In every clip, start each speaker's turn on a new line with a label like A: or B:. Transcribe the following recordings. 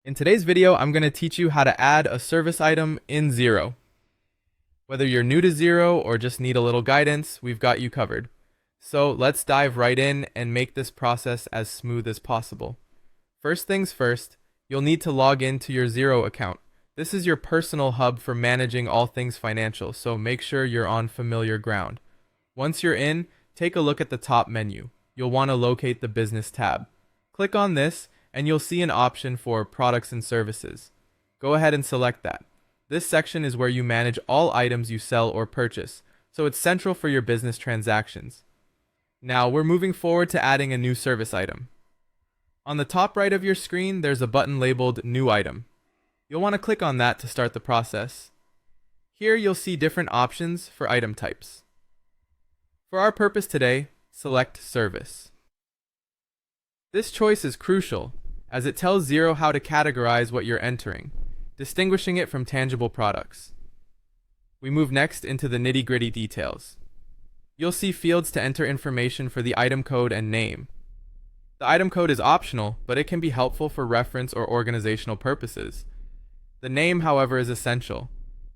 A: In today's video, I'm going to teach you how to add a service item in Xero. Whether you're new to Xero or just need a little guidance, we've got you covered. So let's dive right in and make this process as smooth as possible. First things first, you'll need to log into your Xero account. This is your personal hub for managing all things financial, so make sure you're on familiar ground. Once you're in, take a look at the top menu. You'll want to locate the Business tab. Click on this, and you'll see an option for Products and Services. Go ahead and select that. This section is where you manage all items you sell or purchase, so it's central for your business transactions. Now we're moving forward to adding a new service item. On the top right of your screen, there's a button labeled New Item. You'll want to click on that to start the process. Here you'll see different options for item types. For our purpose today, select Service. This choice is crucial, as it tells Xero how to categorize what you're entering, distinguishing it from tangible products. We move next into the nitty-gritty details. You'll see fields to enter information for the item code and name. The item code is optional, but it can be helpful for reference or organizational purposes. The name, however, is essential.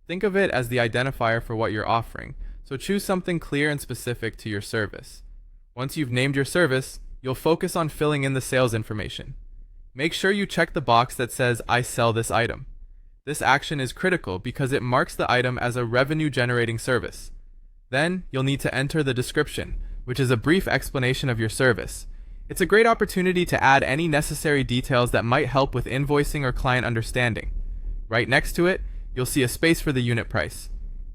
A: Think of it as the identifier for what you're offering, so choose something clear and specific to your service. Once you've named your service, you'll focus on filling in the sales information. Make sure you check the box that says, I sell this item. This action is critical because it marks the item as a revenue-generating service. Then, you'll need to enter the description, which is a brief explanation of your service. It's a great opportunity to add any necessary details that might help with invoicing or client understanding. Right next to it, you'll see a space for the unit price.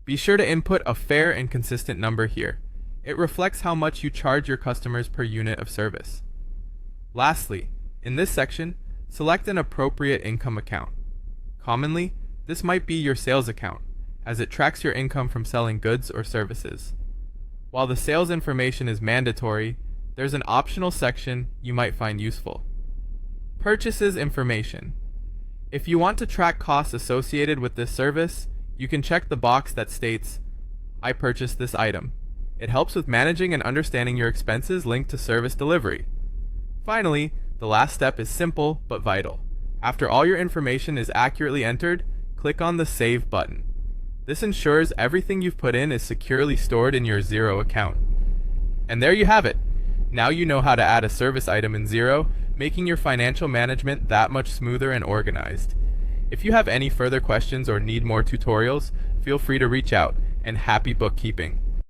A: Be sure to input a fair and consistent number here. It reflects how much you charge your customers per unit of service. Lastly, in this section, select an appropriate income account. Commonly, this might be your sales account, as it tracks your income from selling goods or services. While the sales information is mandatory, there's an optional section you might find useful. Purchases information. If you want to track costs associated with this service, you can check the box that states, I purchased this item. It helps with managing and understanding your expenses linked to service delivery. Finally, the last step is simple but vital. After all your information is accurately entered, click on the Save button. This ensures everything you've put in is securely stored in your Xero account. And there you have it. Now you know how to add a service item in Xero, making your financial management that much smoother and organized. If you have any further questions or need more tutorials, feel free to reach out, and happy bookkeeping.